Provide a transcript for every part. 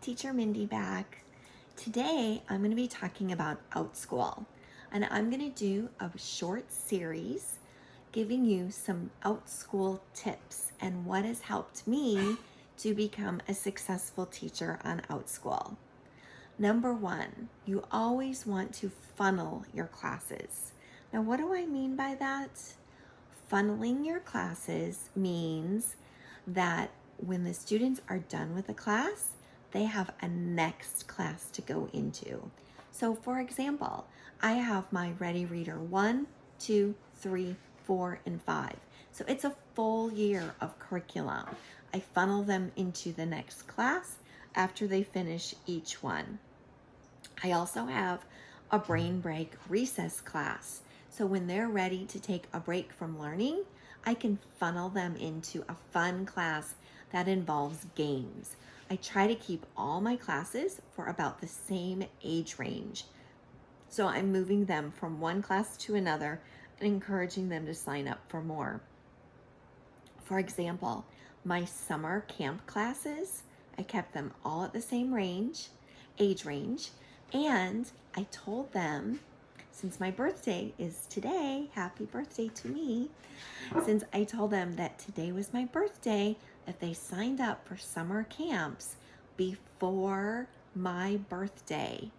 Teacher Mindy back. Today I'm going to be talking about Outschool, and I'm going to do a short series giving you some Outschool tips and what has helped me to become a successful teacher on Outschool. Number one, you always want to funnel your classes. Now, what do I mean by that? Funneling your classes means that when the students are done with a class, they have a next class to go into. So for example, I have my Ready Reader 1, 2, 3, 4, and 5. So it's a full year of curriculum. I funnel them into the next class after they finish each one. I also have a brain break recess class. So when they're ready to take a break from learning, I can funnel them into a fun class that involves games. I try to keep all my classes for about the same age range. So I'm moving them from one class to another and encouraging them to sign up for more. For example, my summer camp classes, I kept them all at the same age range, and I told them, since my birthday is today, happy birthday to me, since I told them that today was my birthday, if they signed up for summer camps before my birthday,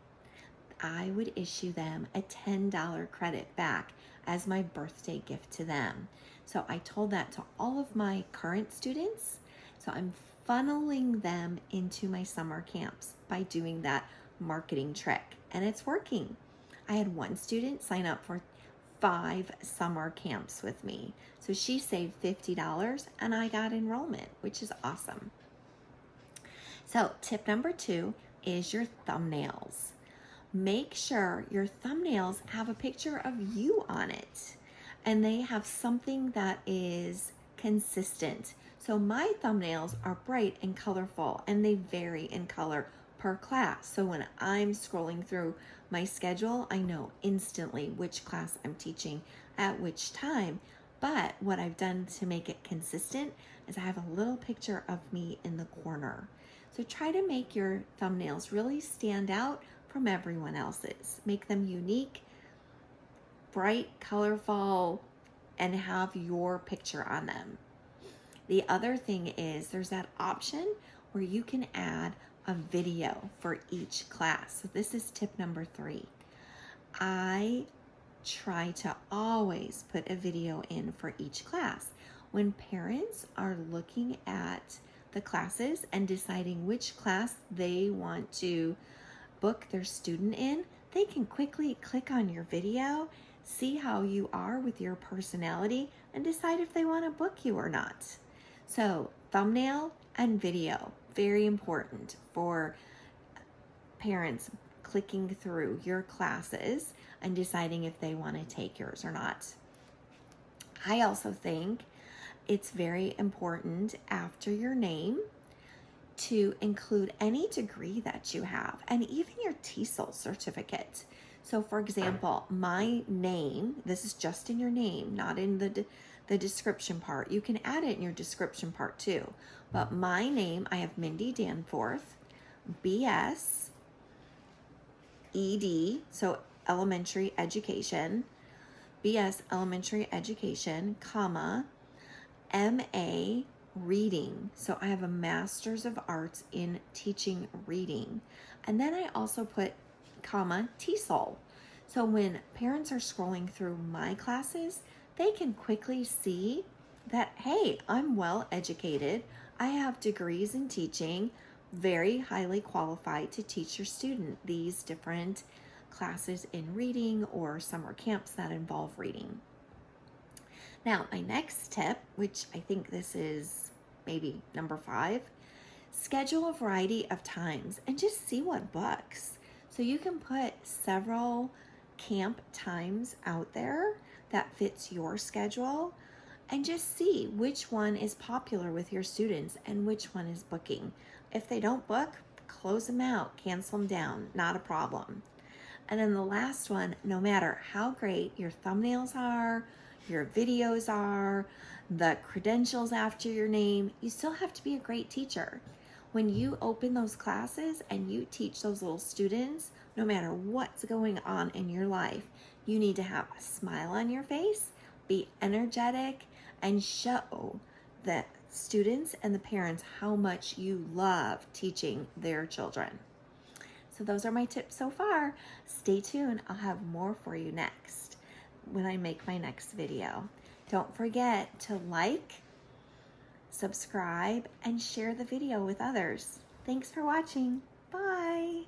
I would issue them a $10 credit back as my birthday gift to them. So I told that to all of my current students. So I'm funneling them into my summer camps by doing that marketing trick, and it's working. I had one student sign up for 5 summer camps with me. So she saved $50 and I got enrollment, which is awesome. So tip number 2 is your thumbnails. Make sure your thumbnails have a picture of you on it and they have something that is consistent. So my thumbnails are bright and colorful and they vary in color per class. So when I'm scrolling through my schedule, I know instantly which class I'm teaching at which time. But what I've done to make it consistent is I have a little picture of me in the corner. So try to make your thumbnails really stand out from everyone else's. Make them unique, bright, colorful, and have your picture on them. The other thing is there's that option where you can add a video for each class. So this is tip number 3. I try to always put a video in for each class. When parents are looking at the classes and deciding which class they want to book their student in, they can quickly click on your video, see how you are with your personality, and decide if they want to book you or not. So thumbnail and video, very important for parents clicking through your classes and deciding if they want to take yours or not. I also think it's very important after your name to include any degree that you have and even your TESOL certificate. So for example, my name, this is just in your name, not in the description part. You can add it in your description part too. But my name, I have Mindy Danforth, BS, ED, so elementary education, BS elementary education, comma, MA reading. So I have a Master's of Arts in teaching reading. And then I also put comma TESOL. So when parents are scrolling through my classes, they can quickly see that, hey, I'm well educated. I have degrees in teaching, very highly qualified to teach your student these different classes in reading or summer camps that involve reading. Now, my next tip, which I think this is maybe number 5, schedule a variety of times and just see what books. So you can put several camp times out there that fits your schedule and just see which one is popular with your students and which one is booking. If they don't book, close them out, cancel them down, not a problem. And then the last one, no matter how great your thumbnails are, your videos are, the credentials after your name, you still have to be a great teacher. When you open those classes and you teach those little students, no matter what's going on in your life, you need to have a smile on your face, be energetic, and show the students and the parents how much you love teaching their children. So those are my tips so far. Stay tuned. I'll have more for you next when I make my next video. Don't forget to like, subscribe, and share the video with others. Thanks for watching. Bye.